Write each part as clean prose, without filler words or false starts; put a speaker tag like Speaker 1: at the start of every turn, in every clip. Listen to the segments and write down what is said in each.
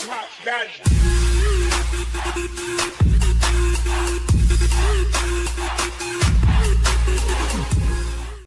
Speaker 1: pop that.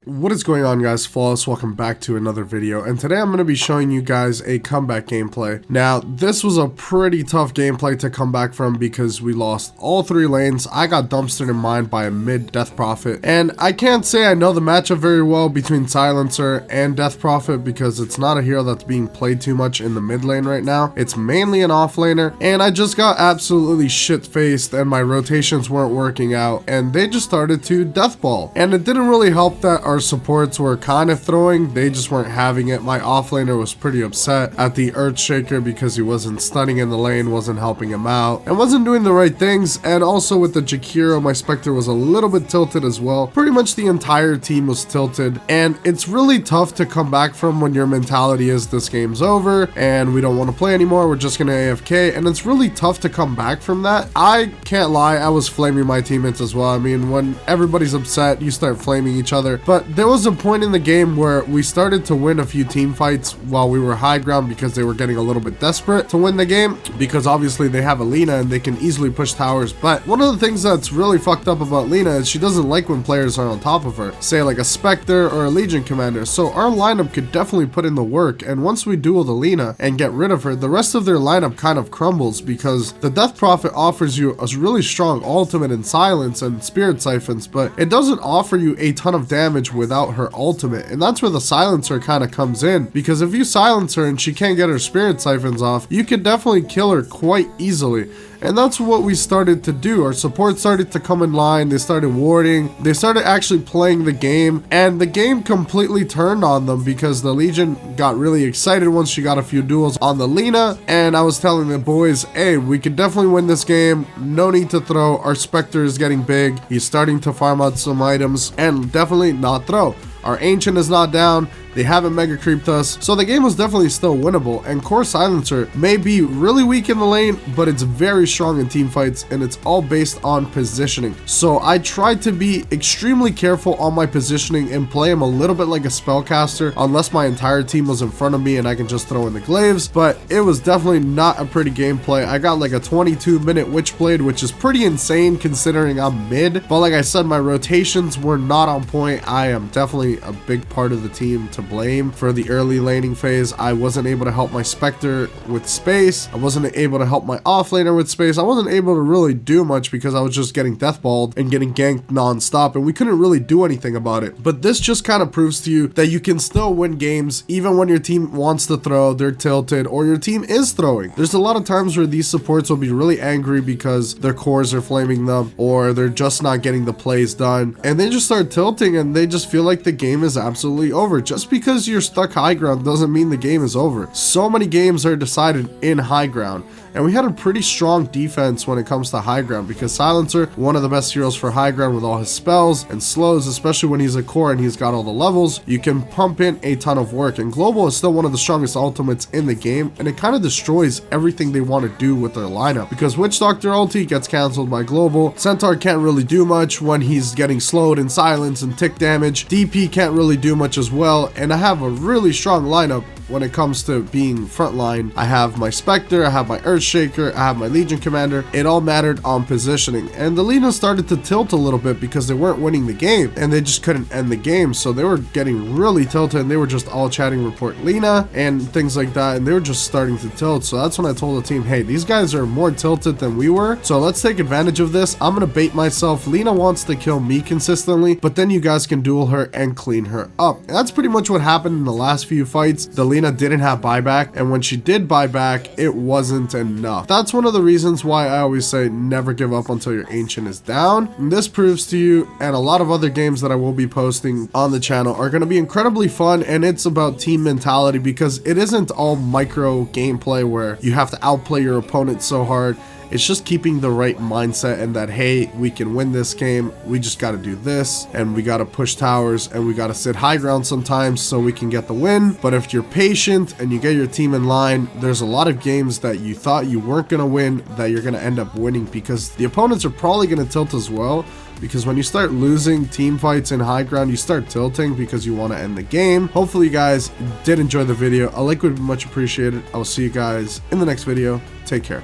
Speaker 2: What is going on, guys? Flawless, welcome back to another video, and today I'm going to be showing you guys a comeback gameplay. Now, this was a pretty tough gameplay to come back from because we lost all three lanes. I got dumpstered in mine by a mid Death Prophet, and I can't say I know the matchup very well between Silencer and Death Prophet because it's not a hero that's being played too much in the mid lane right now. It's mainly an offlaner, and I just got absolutely shit-faced and my rotations weren't working out, and they just started to death ball. And it didn't really help that our supports were kind of throwing, they just weren't having it. My offlaner was pretty upset at the Earthshaker because he wasn't stunning in the lane, wasn't helping him out, and wasn't doing the right things. And also with the Jakiro, my Spectre was a little bit tilted as well. Pretty much the entire team was tilted, and it's really tough to come back from when your mentality is this game's over and we don't want to play anymore, we're just gonna AFK, and it's really tough to come back from that. I can't lie, I was flaming my teammates as well. I mean, when everybody's upset, you start flaming each other, but there was a point in the game where we started to win a few team fights while we were high ground because they were getting a little bit desperate to win the game because obviously they have a Lina and they can easily push towers. But one of the things that's really fucked up about Lina is she doesn't like when players are on top of her, say like a Spectre or a Legion Commander. So our lineup could definitely put in the work, and once we duel the Lina and get rid of her, the rest of their lineup kind of crumbles because the Death Prophet offers you a really strong ultimate and silence and spirit siphons, but it doesn't offer you a ton of damage without her ultimate. And that's where the Silencer kind of comes in, because if you silence her and she can't get her spirit siphons off, you can definitely kill her quite easily. And that's what we started to do. Our support started to come in line, they started warding, they started actually playing the game, and the game completely turned on them because the Legion got really excited once she got a few duels on the Lina. And I was telling the boys, hey, we could definitely win this game, no need to throw, our Spectre is getting big, he's starting to farm out some items, and definitely not throw. Our Ancient is not down, they haven't mega creeped us, so the game was definitely still winnable. And Core Silencer may be really weak in the lane, but it's very strong in team fights, and it's all based on positioning. So I tried to be extremely careful on my positioning and play him a little bit like a spellcaster, unless my entire team was in front of me and I can just throw in the glaives. But it was definitely not a pretty gameplay. I got like a 22-minute Witchblade, which is pretty insane considering I'm mid, but like I said, my rotations were not on point. I am definitely a big part of the team to blame for the early laning phase. I wasn't able to help my Spectre with space, I wasn't able to help my offlaner with space, I wasn't able to really do much because I was just getting deathballed and getting ganked non-stop, and we couldn't really do anything about it. But this just kind of proves to you that you can still win games even when your team wants to throw, they're tilted, or your team is throwing. There's a lot of times where these supports will be really angry because their cores are flaming them, or they're just not getting the plays done, and they just start tilting and they just feel like the game is absolutely over. Just because you're stuck high ground doesn't mean the game is over. So many games are decided in high ground, and we had a pretty strong defense when it comes to high ground because Silencer, one of the best heroes for high ground with all his spells and slows, especially when he's a core and he's got all the levels, you can pump in a ton of work. And Global is still one of the strongest ultimates in the game, and it kind of destroys everything they want to do with their lineup because Witch Doctor ulti gets cancelled by Global, Centaur can't really do much when he's getting slowed in silence and tick damage, DP can't really do much as well, and I have a really strong lineup when it comes to being frontline. I have my Spectre, I have my Earthshaker, I have my Legion Commander. It all mattered on positioning. And the Lina started to tilt a little bit because they weren't winning the game and they just couldn't end the game. So they were getting really tilted and they were just all chatting report Lina and things like that, and they were just starting to tilt. So that's when I told the team, hey, these guys are more tilted than we were, so let's take advantage of this. I'm gonna bait myself. Lina wants to kill me consistently, but then you guys can duel her and clean her up. And that's pretty much what happened in the last few fights. The Lina didn't have buyback, and when she did buy back, it wasn't enough. That's one of the reasons why I always say never give up until your Ancient is down. And this proves to you, and a lot of other games that I will be posting on the channel are going to be incredibly fun, and it's about team mentality because it isn't all micro gameplay where you have to outplay your opponent so hard. It's just keeping the right mindset and that, hey, we can win this game. We just got to do this, and we got to push towers, and we got to sit high ground sometimes so we can get the win. But if you're patient and you get your team in line, there's a lot of games that you thought you weren't going to win that you're going to end up winning, because the opponents are probably going to tilt as well. Because when you start losing team fights in high ground, you start tilting because you want to end the game. Hopefully you guys did enjoy the video. A like would be much appreciated. I will see you guys in the next video. Take care.